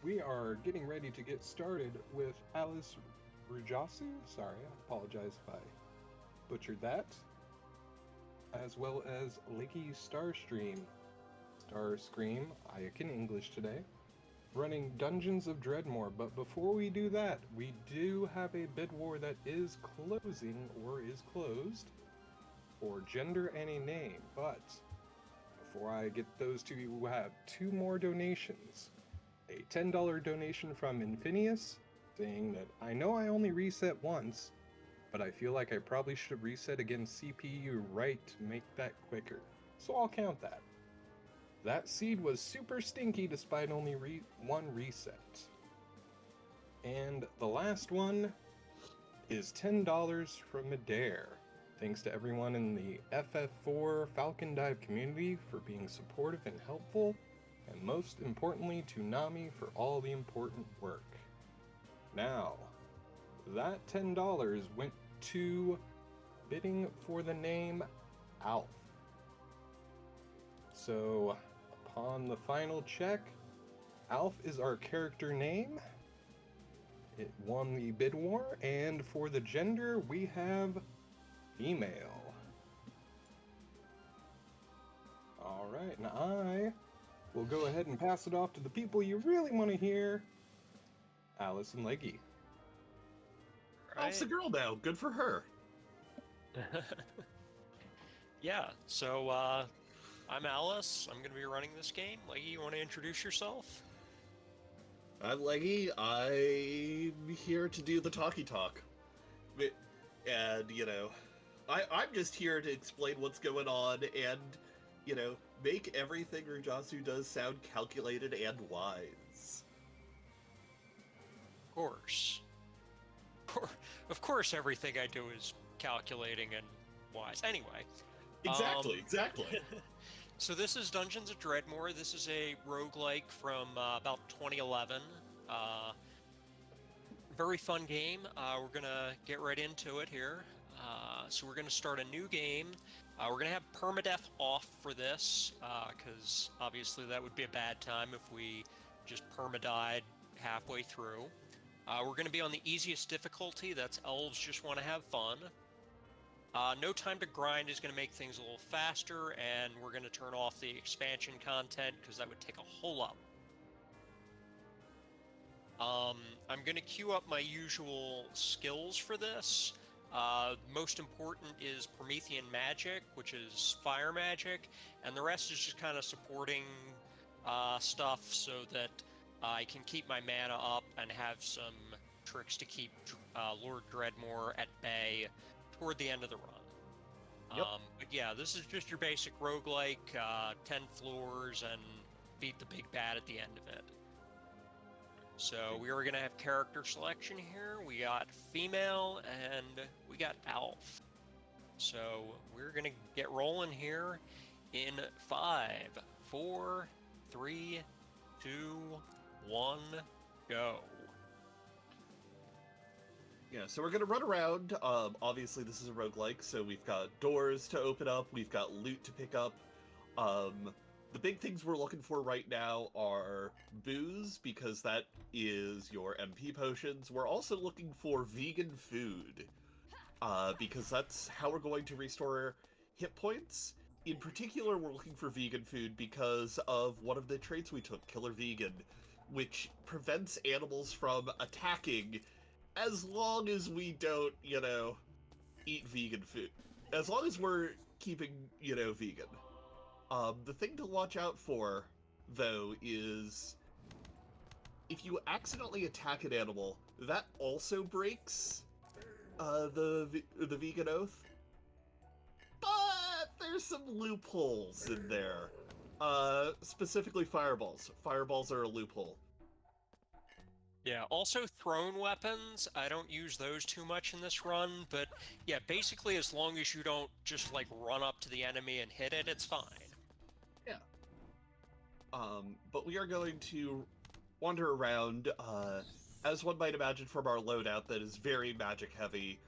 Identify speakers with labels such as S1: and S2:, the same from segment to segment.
S1: We are getting ready to get started with Alice Rujasu. Sorry, I apologize if I butchered that. As well as Licky Starscream, I can English today, running Dungeons of Dredmor. But before we do that, we do have a bid war that is closing or is closed for gender and a name. But before I get those to you, we have two more donations. A $10 donation from Infinius, saying that I know I only reset once, but I feel like I probably should have reset against CPU right to make that quicker. So I'll count that. That seed was super stinky despite only one reset. And the last one is $10 from Adair. Thanks to everyone in the FF4 Falcon Dive community for being supportive and helpful, and most importantly to Nami for all the important work. Now, that $10 went to bidding for the name Alf. So, upon the final check, Alf is our character name. It won the bid war, and for the gender, we have female. Alright, and I will go ahead and pass it off to the people you really want to hear, Alice and Leggy.
S2: Alf's a girl now. Good for her.
S3: Yeah, so I'm Alice. I'm going to be running this game. Leggy, you want to introduce yourself?
S2: I'm Leggy. I'm here to do the talkie talk. And, I'm just here to explain what's going on and, make everything Rujasu does sound calculated and wise.
S3: Of course. Of course, everything I do is calculating and wise. Anyway.
S2: Exactly.
S3: So this is Dungeons of Dredmor. This is a roguelike from about 2011. Very fun game. We're going to get right into it here. So we're going to start a new game. We're going to have permadeath off for this, because obviously that would be a bad time if we just permadied halfway through. We're going to be on the easiest difficulty. That's Elves Just Want to Have Fun. No Time to Grind is going to make things a little faster, and we're going to turn off the expansion content because that would take a whole lot. I'm going to queue up my usual skills for this. Most important is Promethean Magic, which is fire magic, and the rest is just kind of supporting stuff so that I can keep my mana up and have some tricks to keep Lord Dredmor at bay toward the end of the run.
S2: Yep.
S3: But yeah, this is just your basic roguelike, 10 floors, and beat the big bad at the end of it. So we are going to have character selection here. We got female and we got Alf. So we're going to get rolling here in 5, 4, 3, 2, 1, go.
S2: Yeah, so we're going to run around. Obviously, this is a roguelike, so we've got doors to open up, we've got loot to pick up. The big things we're looking for right now are booze, because that is your MP potions. We're also looking for vegan food, because that's how we're going to restore hit points. In particular, we're looking for vegan food because of one of the traits we took, Killer Vegan, which prevents animals from attacking as long as we don't, eat vegan food. As long as we're keeping, vegan. The thing to watch out for, though, is if you accidentally attack an animal, that also breaks the vegan oath. But there's some loopholes in there. Specifically fireballs. Fireballs are a loophole.
S3: Yeah, also thrown weapons. I don't use those too much in this run, but yeah, basically as long as you don't just run up to the enemy and hit it, it's fine.
S2: Yeah. But we are going to wander around, as one might imagine from our loadout that is very magic heavy.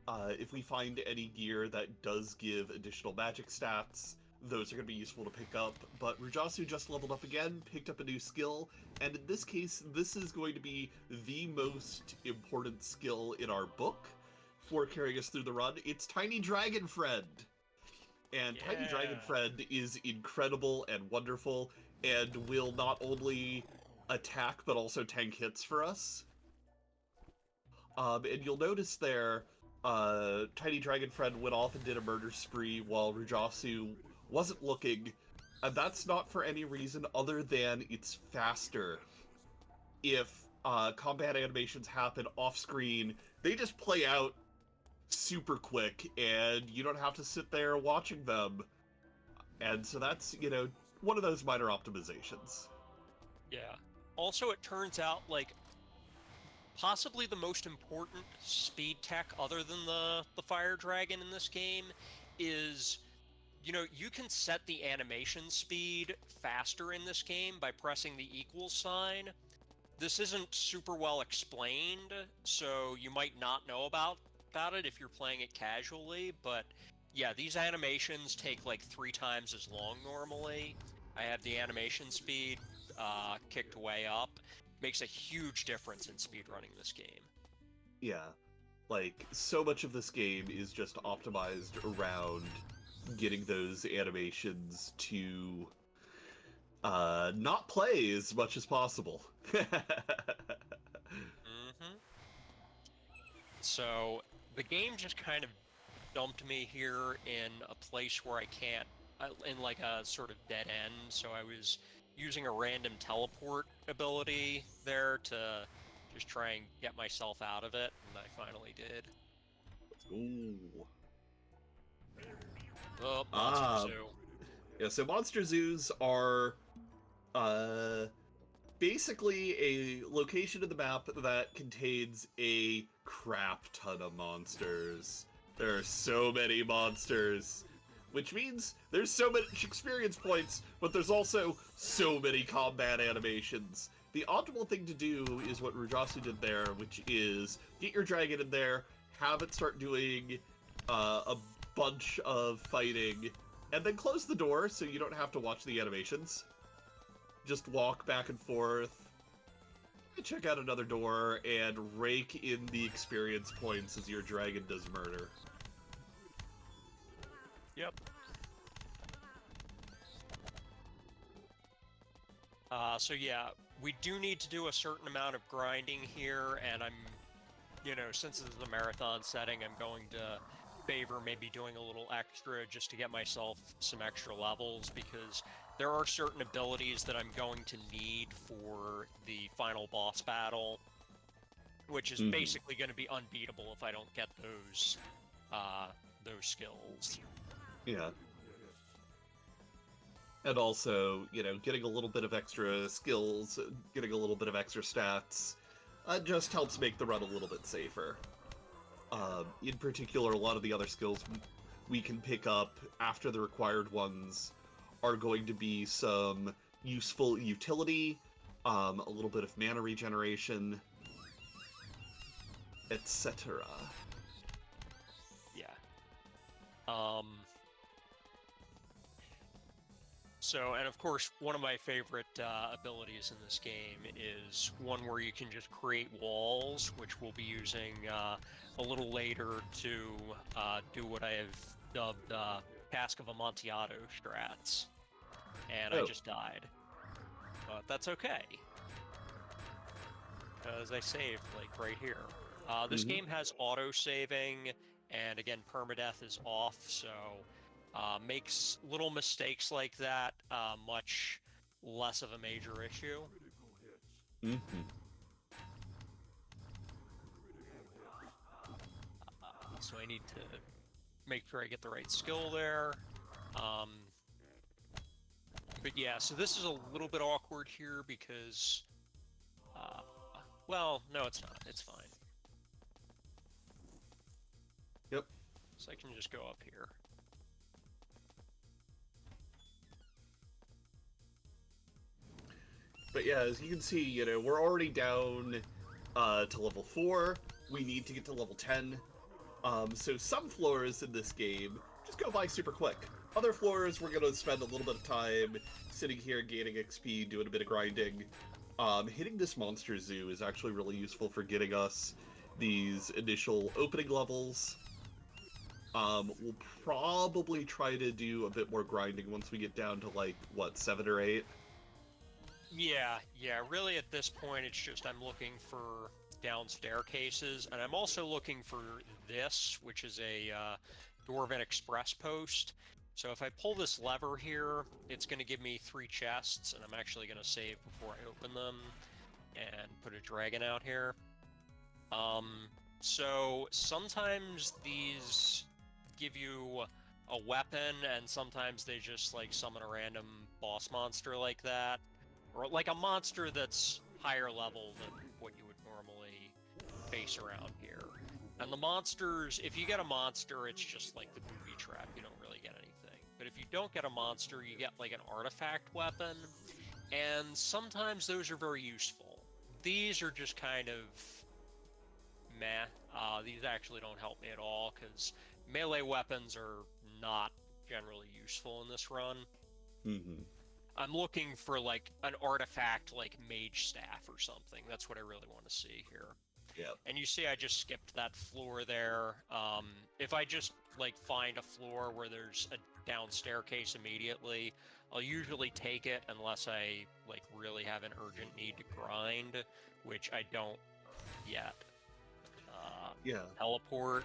S2: If we find any gear that does give additional magic stats, those are going to be useful to pick up. But Rujasu just leveled up again, picked up a new skill, and in this case, this is going to be the most important skill in our book for carrying us through the run. It's Tiny Dragon Friend. And Tiny Dragon Friend is incredible and wonderful, and will not only attack, but also tank hits for us. And you'll notice there, Tiny Dragon Friend went off and did a murder spree while Rujasu wasn't looking, and that's not for any reason other than it's faster. If combat animations happen off-screen, they just play out super quick, and you don't have to sit there watching them. And so that's, one of those minor optimizations.
S3: Yeah. Also, it turns out, like, possibly the most important speed tech other than the Fire Dragon in this game is, you can set the animation speed faster in this game by pressing the equal sign. This isn't super well explained, so you might not know about it if you're playing it casually, but yeah, these animations take like 3 times as long normally. I have the animation speed kicked way up. Makes a huge difference in speedrunning this game.
S2: Yeah, like, so much of this game is just optimized around getting those animations to not play as much as possible.
S3: So the game just kind of dumped me here in a place where I can't, in like a sort of dead end, so I was using a random teleport ability there to just try and get myself out of it, and I finally did.
S2: Ooh.
S3: Oh, Monster Zoo.
S2: Yeah, so Monster Zoos are basically a location of the map that contains a crap ton of monsters. There are so many monsters, which means there's so much experience points, but there's also so many combat animations. The optimal thing to do is what Rujasu did there, which is get your dragon in there, have it start doing a bunch of fighting, and then close the door so you don't have to watch the animations. Just walk back and forth, check out another door, and rake in the experience points as your dragon does murder.
S3: Yep. So yeah, we do need to do a certain amount of grinding here, and I'm, since this is a marathon setting, I'm going to favor maybe doing a little extra just to get myself some extra levels, because there are certain abilities that I'm going to need for the final boss battle, which is basically going to be unbeatable if I don't get those skills.
S2: Yeah. And also, getting a little bit of extra skills, getting a little bit of extra stats, just helps make the run a little bit safer. In particular, a lot of the other skills we can pick up after the required ones are going to be some useful utility, a little bit of mana regeneration, etc.
S3: Yeah. So, and of course, one of my favorite abilities in this game is one where you can just create walls, which we'll be using a little later to do what I have dubbed Cask of Amontillado strats. And I just died. But that's okay. Because I saved, like, right here. This game has auto-saving, and again, permadeath is off, so makes little mistakes like that much less of a major issue. So I need to make sure I get the right skill there. But yeah, so this is a little bit awkward here because, well, no, it's not. It's fine.
S2: Yep.
S3: So I can just go up here.
S2: But yeah, as you can see, we're already down to level 4. We need to get to level 10. So some floors in this game just go by super quick. Other floors, we're going to spend a little bit of time sitting here, gaining XP, doing a bit of grinding. Hitting this monster zoo is actually really useful for getting us these initial opening levels. We'll probably try to do a bit more grinding once we get down to, like, what, 7 or 8?
S3: Yeah, really at this point it's just I'm looking for down staircases, and I'm also looking for this, which is a Dwarven Express post. So if I pull this lever here, it's going to give me 3 chests, and I'm actually going to save before I open them, and put a dragon out here. So sometimes these give you a weapon, and sometimes they just, like, summon a random boss monster like that. Or, like, a monster that's higher level than what you would normally face around here. And the monsters, if you get a monster, it's just like the booby trap, you don't really get anything. But if you don't get a monster, you get, like, an artifact weapon, and sometimes those are very useful. These are just kind of meh. These actually don't help me at all, because melee weapons are not generally useful in this run.
S2: Mm-hmm.
S3: I'm looking for, like, an artifact like Mage Staff or something. That's what I really want to see here.
S2: Yeah.
S3: And you see I just skipped that floor there. If I just, like, find a floor where there's a down staircase immediately, I'll usually take it unless I, like, really have an urgent need to grind, which I don't yet.
S2: Yeah.
S3: Teleport.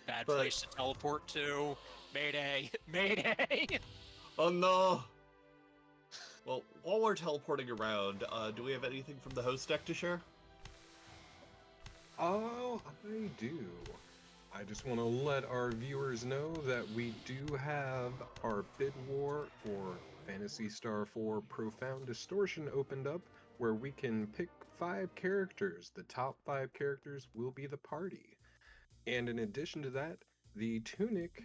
S3: Bad
S2: But-
S3: place to teleport to. Mayday! Mayday!
S2: Oh no! Well, while we're teleporting around, do we have anything from the host deck to share?
S1: Oh, I do. I just want to let our viewers know that we do have our bid war for Phantasy Star 4 Profound Distortion opened up, where we can pick 5 characters. The top 5 characters will be the party. And in addition to that, the Tunic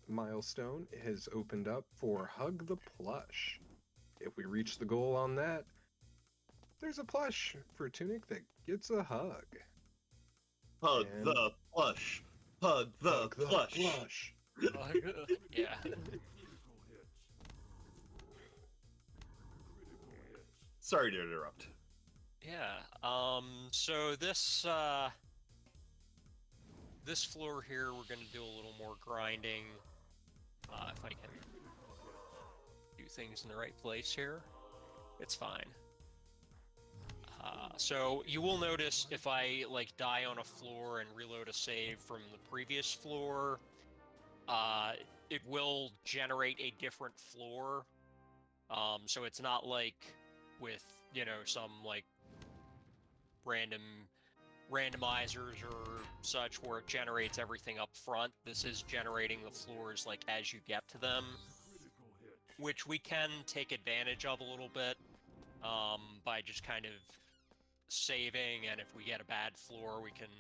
S1: milestone has opened up for Hug the Plush. If we reach the goal on that, there's a plush for Tunic that gets a hug.
S2: Hug
S1: And-
S2: the plush! Hug the plush!
S3: Yeah.
S2: Sorry to interrupt.
S3: Yeah. So this this floor here, we're gonna do a little more grinding. If I can do things in the right place here, it's fine. So you will notice if I, like, die on a floor and reload a save from the previous floor, it will generate a different floor. So it's not like with, you know, some, like, randomizers or such where it generates everything up front. This is generating the floors, like, as you get to them, which we can take advantage of a little bit by just kind of saving, and if we get a bad floor, we can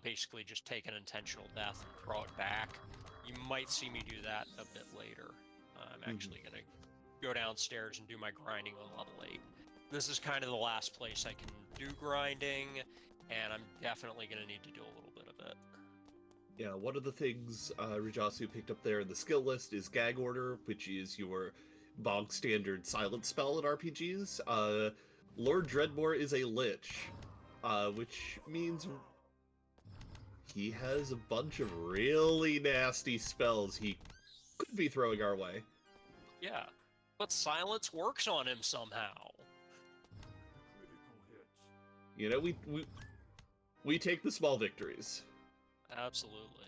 S3: basically just take an intentional death and throw it back. You might see me do that a bit later. I'm actually going to go downstairs and do my grinding on level 8. This is kind of the last place I can do grinding, and I'm definitely going to need to do a little bit of it.
S2: Yeah, one of the things Rajasu picked up there in the skill list is Gag Order, which is your bog standard silent spell in RPGs. Lord Dredmor is a Lich, which means he has a bunch of really nasty spells he could be throwing our way.
S3: Yeah, but silence works on him somehow.
S2: You know, we take the small victories.
S3: Absolutely.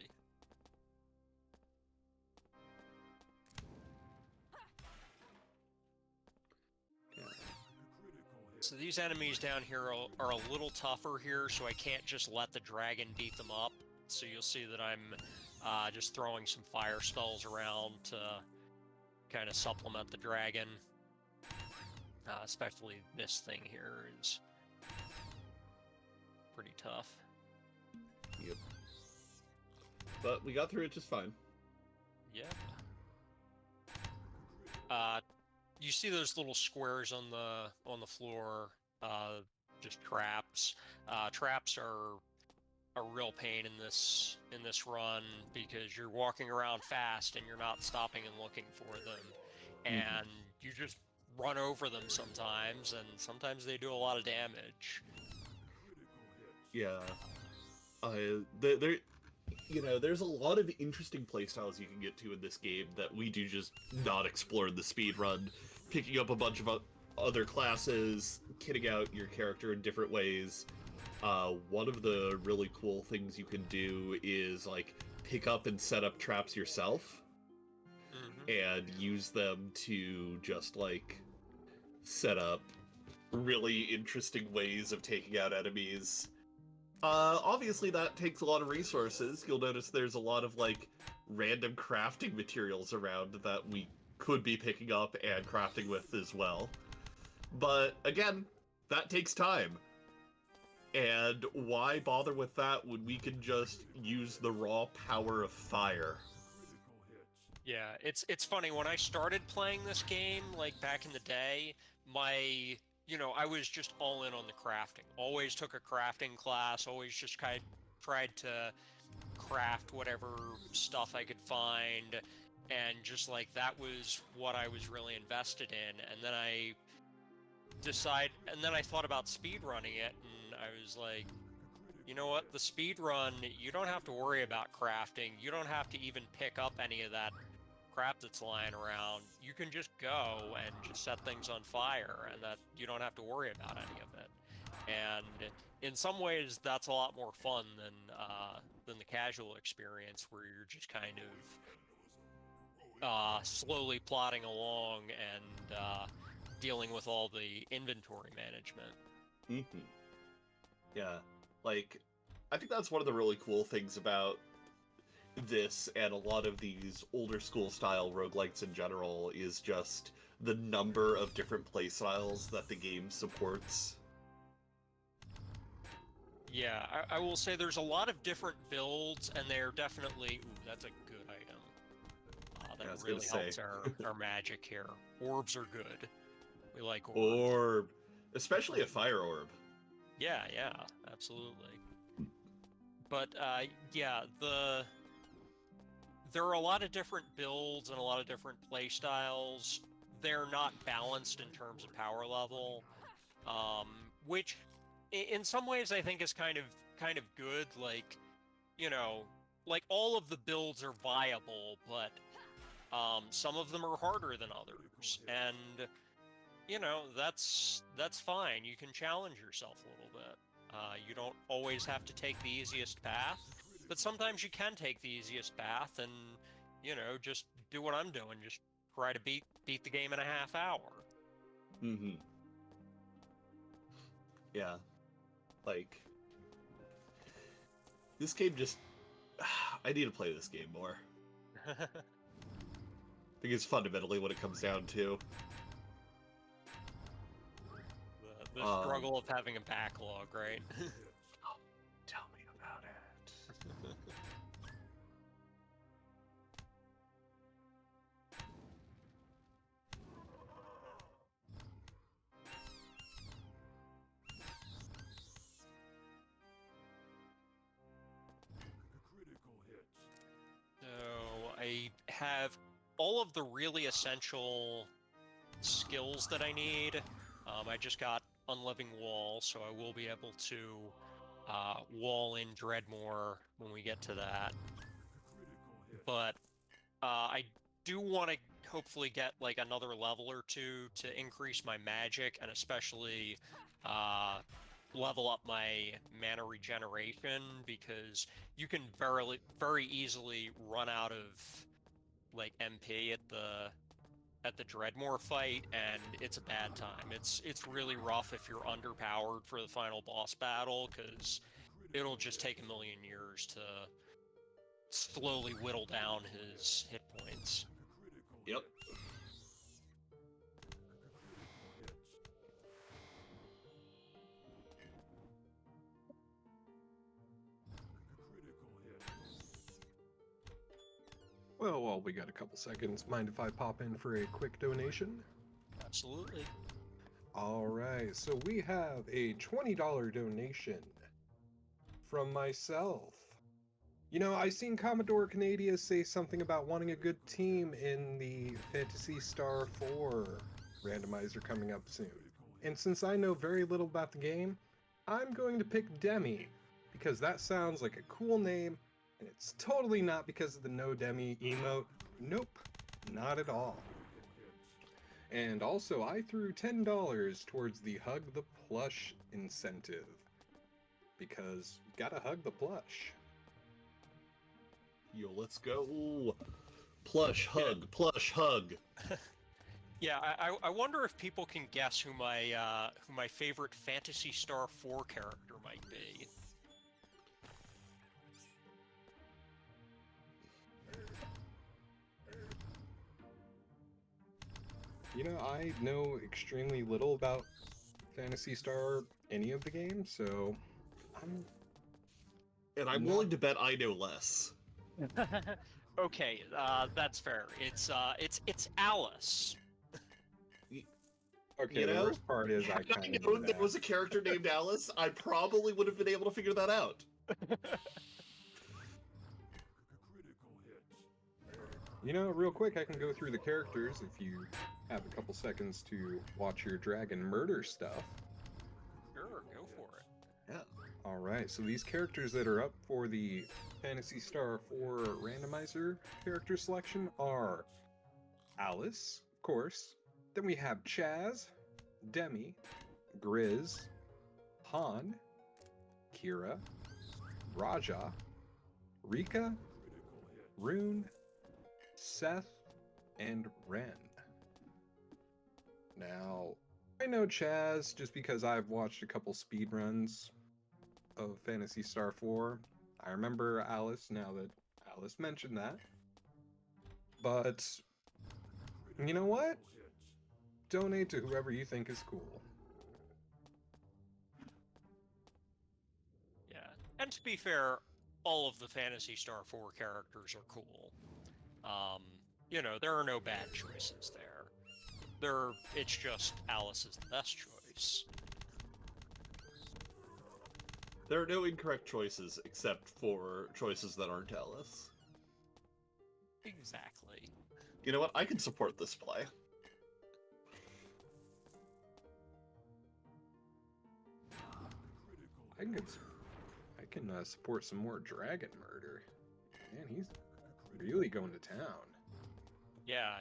S3: So these enemies down here are a little tougher here, so I can't just let the dragon beat them up. So you'll see that I'm just throwing some fire spells around to kind of supplement the dragon. Especially this thing here is pretty tough.
S2: Yep. But we got through it just fine.
S3: Yeah. You see those little squares on the floor, just traps. Traps are a real pain in this run, because you're walking around fast and you're not stopping and looking for them, and you just run over them sometimes, and sometimes they do a lot of damage.
S2: Yeah. There, there's a lot of interesting playstyles you can get to in this game that we do just not explore in the speed run. Picking up a bunch of other classes, kitting out your character in different ways. One of the really cool things you can do is like pick up and set up traps yourself, and use them to just like set up really interesting ways of taking out enemies. Obviously that takes a lot of resources. You'll notice there's a lot of like random crafting materials around that we could be picking up and crafting with as well. But again, that takes time. And why bother with that when we can just use the raw power of fire?
S3: Yeah, it's funny, when I started playing this game, like back in the day, I was just all in on the crafting. Always took a crafting class, always just kind of tried to craft whatever stuff I could find, and just like that was what I was really invested in. And then I thought about speed running it, and I was like, you know what, the speed run, you don't have to worry about crafting. You don't have to even pick up any of that crap that's lying around. You can just go and just set things on fire, and that you don't have to worry about any of it. And in some ways, that's a lot more fun than the casual experience, where you're just kind of slowly plodding along and dealing with all the inventory management.
S2: Yeah, like, I think that's one of the really cool things about this and a lot of these older school style roguelikes in general is just the number of different playstyles that the game supports.
S3: Yeah, I will say there's a lot of different builds, and they're definitely... Ooh, that's a good item. That really helps our magic here. Orbs are good. We like orbs.
S2: Orb. Especially a fire orb.
S3: Yeah, absolutely. But, yeah, there are a lot of different builds and a lot of different play styles. They're not balanced in terms of power level, which in some ways I think is kind of good. Like, like all of the builds are viable, but some of them are harder than others, and that's fine. You can challenge yourself a little bit. You don't always have to take the easiest path, but sometimes you can take the easiest path and, just do what I'm doing. Just try to beat the game in a half hour.
S2: Yeah. Like, this game just... I need to play this game more. I think it's fundamentally what it comes down to.
S3: The struggle of having a backlog, right?
S2: Oh, tell me about it.
S3: So I have all of the really essential skills that I need. I just got Unliving Wall, so I will be able to wall in Dredmor when we get to that. But I do want to hopefully get like another level or two to increase my magic, and especially level up my mana regeneration, because you can very easily run out of like MP at the Dredmor fight, and it's a bad time. It's really rough if you're underpowered for the final boss battle, because it'll just take a million years to slowly whittle down his hit points.
S2: Yep.
S1: Well, while we got a couple seconds, mind if I pop in for a quick donation?
S3: Absolutely.
S1: All right, so we have a $20 donation from myself. You know, I seen Commodore Canadia say something about wanting a good team in the Phantasy Star 4 randomizer coming up soon. And since I know very little about the game, I'm going to pick Demi, because that sounds like a cool name, and it's totally not because of the no Demi emote. Nope, not at all. And also, I threw $10 towards the Hug the Plush incentive, because gotta hug the plush.
S2: Yo, let's go. Plush hug, plush hug.
S3: Yeah, I wonder if people can guess who my favorite Phantasy Star 4 character might be.
S1: You know, I know extremely little about Phantasy Star, any of the games, so
S2: And I'm willing to bet I know less.
S3: Okay, that's fair. It's Alice.
S1: Okay,
S2: You
S1: the
S2: know,
S1: worst part is I
S2: had I
S1: kind of
S2: known
S1: knew
S2: there
S1: that.
S2: was a character named Alice, I probably would have been able to figure that out.
S1: You know, real quick, I can go through the characters if you have a couple seconds to watch your dragon murder stuff.
S3: Sure, go for it.
S2: Yeah.
S1: Alright, so these characters that are up for the Phantasy Star 4 randomizer character selection are Alice, of course. Then we have Chaz, Demi, Grizz, Han, Kira, Raja, Rika, Rune, Seth, and Ren. Now, I know Chaz just because I've watched a couple speedruns of Phantasy Star 4. I remember Alice now that Alice mentioned that. But, you know what? Donate to whoever you think is cool.
S3: Yeah, and to be fair, all of the Phantasy Star 4 characters are cool. You know, there are no bad choices there. It's just Alice is the best choice.
S2: There are no incorrect choices except for choices that aren't Alice.
S3: Exactly.
S2: You know what? I can support this play.
S1: I can support some more dragon murder. Man, he's really going to town.
S3: Yeah.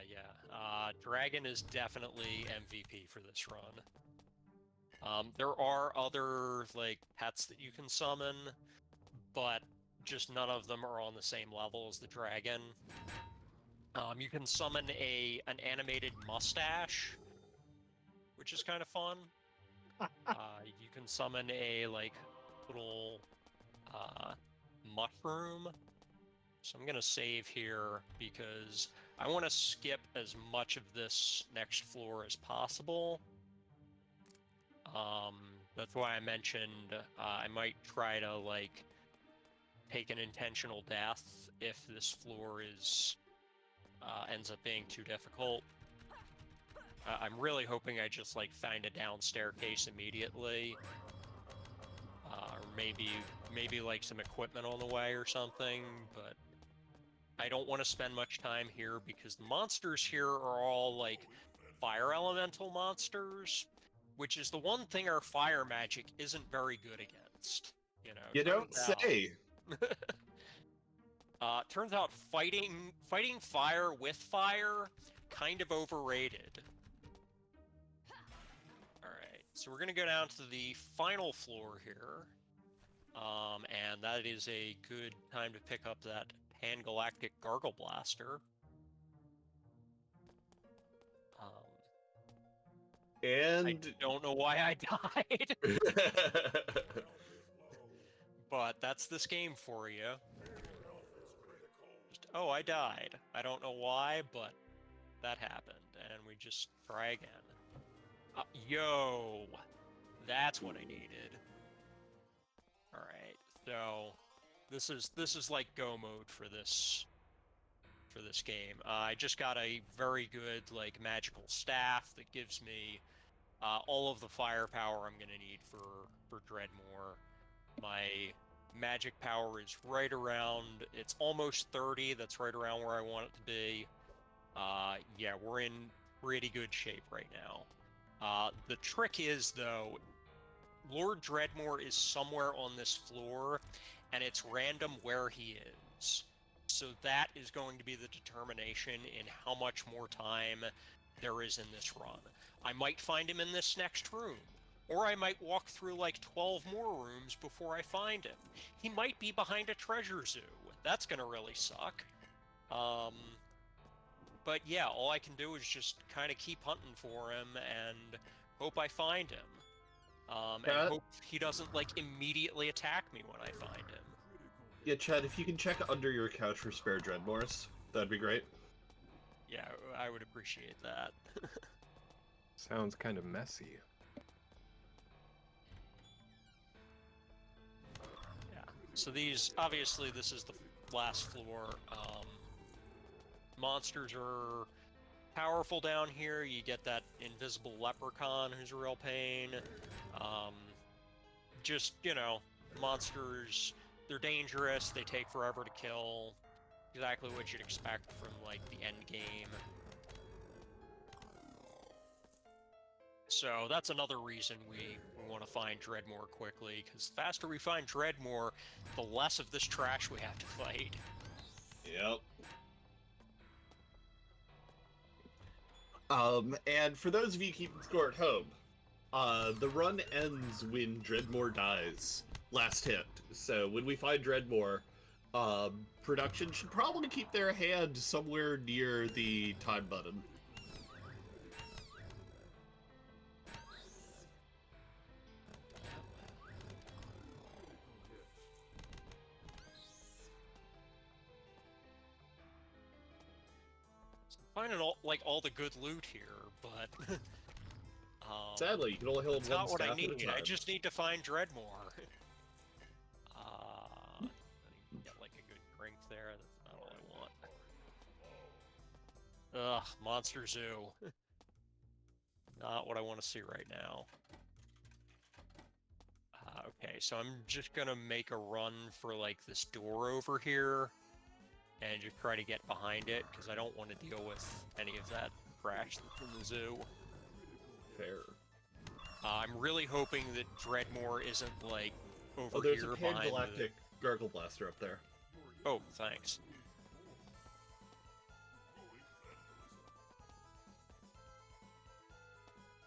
S3: Dragon is definitely MVP for this run. There are other, like, pets that you can summon, but just none of them are on the same level as the dragon. You can summon an animated mustache, which is kind of fun. You can summon a, like, little mushroom. So I'm going to save here because I want to skip as much of this next floor as possible. That's why I mentioned I might try to, like, take an intentional death if this floor ends up being too difficult. I'm really hoping I just, like, find a down staircase immediately. Or maybe like some equipment on the way or something, but I don't want to spend much time here because the monsters here are all, like, fire elemental monsters, which is the one thing our fire magic isn't very good against. You know,
S2: You don't say.
S3: Turns out fighting fire with fire, kind of overrated. Alright, so we're gonna go down to the final floor here. And that is a good time to pick up that Pan-Galactic Gargle Blaster.
S2: And
S3: I don't know why I died. But that's this game for you. Oh, I died. I don't know why, but that happened. And we just try again. Yo! That's what I needed. Alright, so this is like go mode for this game. I just got a very good, like, magical staff that gives me all of the firepower I'm gonna need for Dredmor. My magic power is right around, it's almost 30, that's right around where I want it to be. Yeah, we're in pretty good shape right now. The trick is, though, Lord Dredmor is somewhere on this floor, and it's random where he is. So that is going to be the determination in how much more time there is in this run. I might find him in this next room, or I might walk through like 12 more rooms before I find him. He might be behind a treasure zoo. That's gonna really suck. But yeah, all I can do is just kind of keep hunting for him and hope I find him. And hope he doesn't, like, immediately attack me when I find him.
S2: Yeah, Chad, if you can check under your couch for spare Dredmors, that'd be great.
S3: Yeah, I would appreciate that.
S1: Sounds kind of messy.
S3: Yeah. So these, obviously, this is the last floor. Monsters are powerful down here. You get that invisible leprechaun who's a real pain. Just, you know, monsters, they're dangerous, they take forever to kill. Exactly what you'd expect from, like, the end game. So that's another reason we want to find Dredmor quickly, because the faster we find Dredmor, the less of this trash we have to fight.
S2: Yep. And for those of you keeping score at home, the run ends when Dredmor dies. Last hit. So when we find Dredmor, production should probably keep their hand somewhere near the time button.
S3: Finding all the good loot here, but
S2: Sadly, you can only hold
S3: that's
S2: one
S3: not what I
S2: staff at a
S3: need.
S2: time.
S3: I just need to find Dredmor. Get like a good drink there. That's not all I want. Ugh, Monster Zoo. Not what I want to see right now. Okay, so I'm just gonna make a run for like this door over here and just try to get behind it, because I don't want to deal with any of that trash that's in the zoo.
S2: Fair.
S3: I'm really hoping that Dredmor isn't, like, over
S2: there's
S3: here
S2: a
S3: behind
S2: Pan-Galactic Gargle Blaster up there.
S3: Oh, thanks.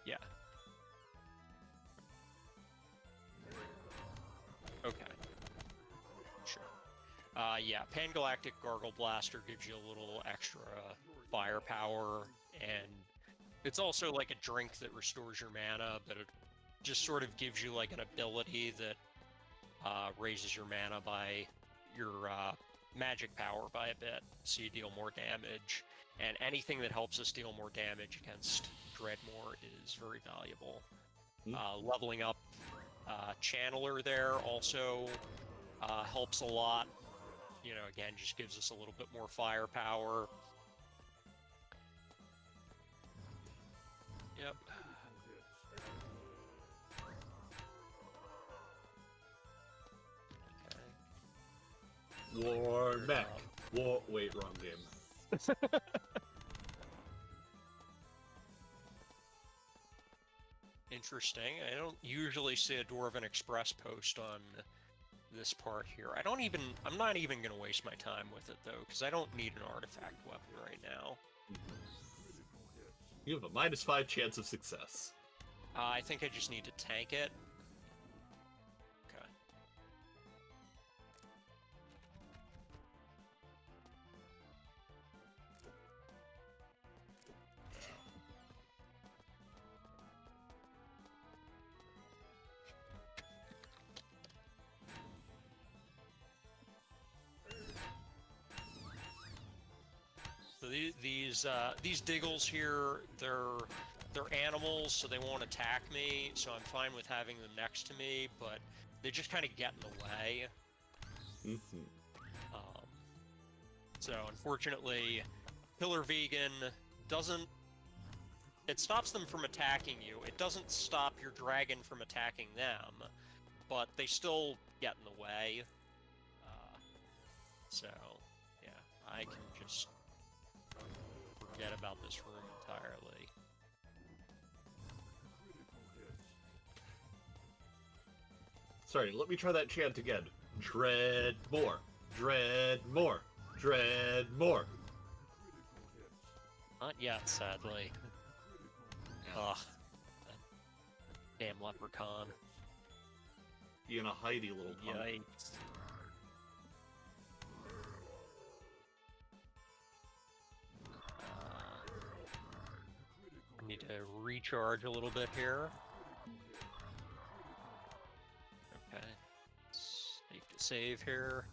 S3: Yeah. Okay. Sure. Yeah, Pan-Galactic Gargle Blaster gives you a little extra firepower, and it's also like a drink that restores your mana, but it just sort of gives you like an ability that raises your mana by your magic power by a bit, so you deal more damage. And anything that helps us deal more damage against Dredmor is very valuable. Leveling up Channeler there also helps a lot. You know, again, just gives us a little bit more firepower. Yep.
S2: War mech. Wait, wrong game.
S3: Interesting. I don't usually see a Dwarven Express post on this part here. I'm not even gonna waste my time with it though, because I don't need an artifact weapon right now.
S2: You have a -5 chance of success.
S3: I think I just need to tank it. Okay. So these diggles here, they're animals, so they won't attack me, so I'm fine with having them next to me, but they just kind of get in the way. So unfortunately, Killer Vegan doesn't... It stops them from attacking you. It doesn't stop your dragon from attacking them, but they still get in the way. So, yeah, I can just forget about this room entirely.
S2: Sorry, let me try that chant again. Dredmor, Dredmor, Dredmor.
S3: Not yet, sadly. Ugh. That damn leprechaun.
S2: Being a Heidi little punk.
S3: Yikes. I need to recharge a little bit here. Okay. Safe to save here.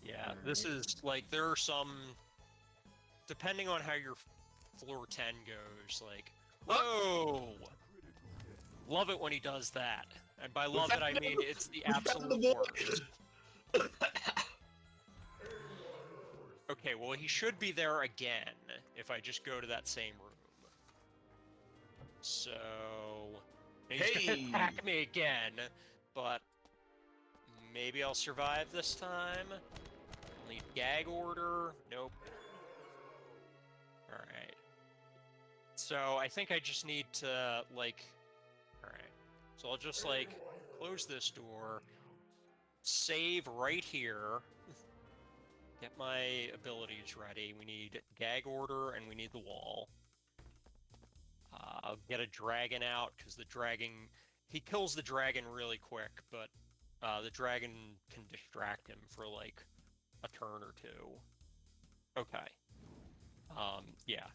S3: Yeah, this is like there are some, depending on how your floor 10 goes, like, whoa! Love it when he does that. And by love it, I mean it's the absolute worst. Okay, well, he should be there again if I just go to that same room. So, he's gonna attack me again, but maybe I'll survive this time. Need gag order. Nope. Alright. So, I think I just need to, like... Alright. So I'll just, like, close this door, save right here, get my abilities ready. We need gag order, and we need the wall. I'll get a dragon out, because the dragon... He kills the dragon really quick, but the dragon can distract him for, like, a turn or two. Okay. Yeah.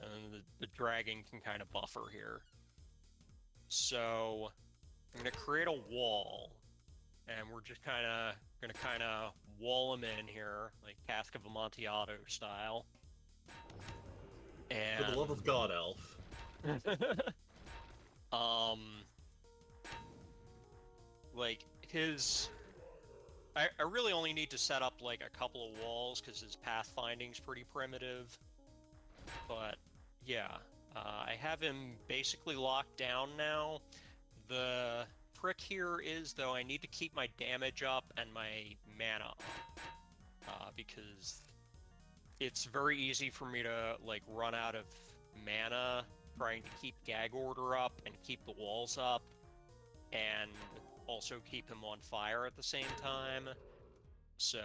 S3: And the dragon can kind of buffer here. So, I'm going to create a wall, and we're just going to wall him in here, like Cask of Amontillado style. And...
S2: For the love of God, Elf.
S3: Like, his... I really only need to set up, like, a couple of walls, because his pathfinding's pretty primitive. But, yeah. I have him basically locked down now. The trick here is, though, I need to keep my damage up and my mana up. Because it's very easy for me to, like, run out of mana trying to keep gag order up and keep the walls up, and also keep him on fire at the same time. So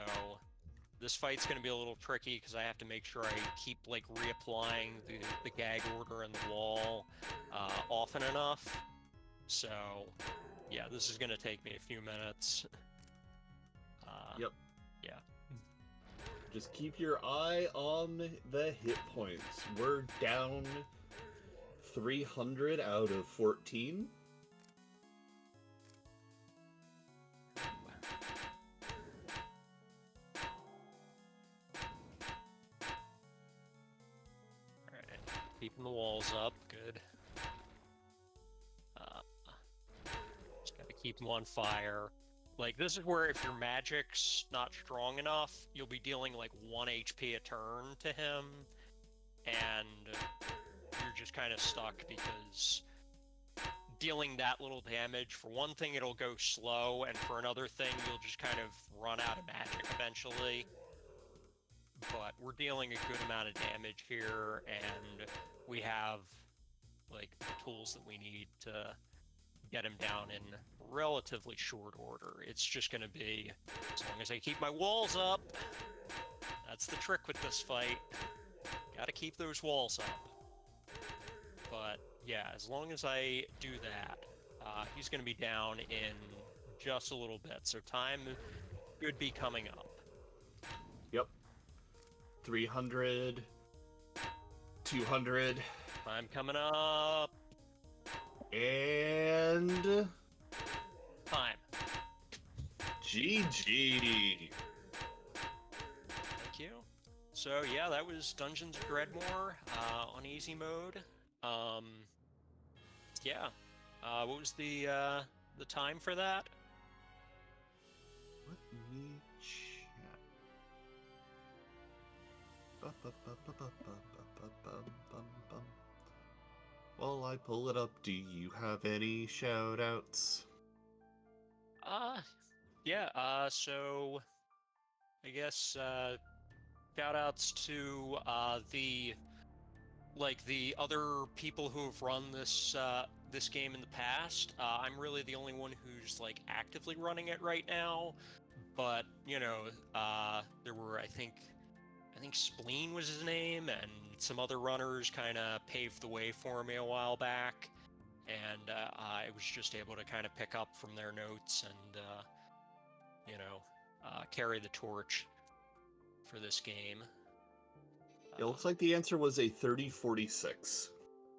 S3: this fight's going to be a little tricky because I have to make sure I keep, like, reapplying the gag order and the wall often enough. So yeah, this is going to take me a few minutes.
S2: Yep.
S3: Yeah.
S2: Just keep your eye on the hit points. We're down 300 out of 14.
S3: Alright, keeping the walls up, good. Just gotta keep them on fire. Like, this is where if your magic's not strong enough, you'll be dealing, like, 1 HP a turn to him, and you're just kind of stuck because dealing that little damage, for one thing, it'll go slow, and for another thing, you'll just kind of run out of magic eventually. But we're dealing a good amount of damage here, and we have, like, the tools that we need to get him down in relatively short order. It's just going to be, as long as I keep my walls up, that's the trick with this fight. Gotta keep those walls up. But yeah, as long as I do that, he's going to be down in just a little bit. So time should be coming up.
S2: Yep. 300, 200.
S3: Time coming up.
S2: And...
S3: Time.
S2: GG.
S3: Thank you. So yeah, that was Dungeons of Dredmor on easy mode. Yeah. What was the time for that?
S2: Let me check. While I pull it up, do you have any shout-outs?
S3: Yeah, so I guess shout outs to the other people who have run this game in the past. I'm really the only one who's like actively running it right now, but there were I think Spleen was his name, and some other runners kind of paved the way for me a while back, and I was just able to kind of pick up from their notes and carry the torch for this game.
S2: It looks like the answer was a 30:46.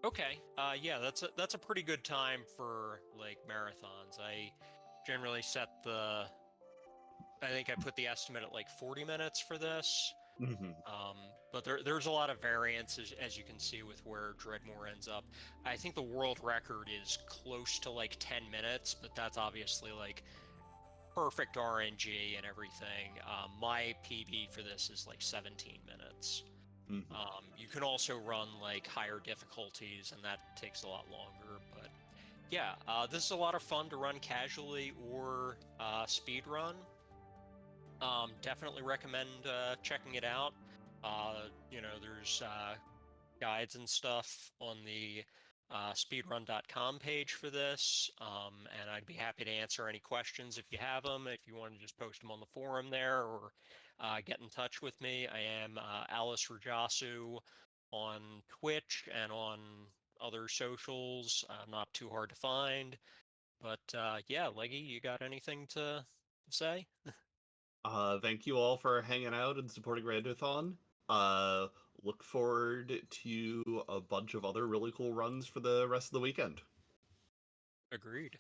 S3: Okay, yeah, that's a pretty good time for like marathons. I generally I think I put the estimate at like 40 minutes for this.
S2: Mm-hmm.
S3: But there's a lot of variance as you can see with where Dredmor ends up. I think the world record is close to like 10 minutes, but that's obviously like perfect RNG and everything. My PB for this is like 17 minutes.
S2: Mm-hmm.
S3: You can also run like higher difficulties, and that takes a lot longer. But yeah, this is a lot of fun to run casually or speed run. Definitely recommend checking it out. There's guides and stuff on the speedrun.com page for this, and I'd be happy to answer any questions if you have them. If you want to just post them on the forum there or get in touch with me, I am Alice Rajasu on Twitch and on other socials. Not too hard to find. But yeah, Leggy, you got anything to say?
S2: Thank you all for hanging out and supporting Randothon. Uh, look forward to a bunch of other really cool runs for the rest of the weekend.
S3: Agreed.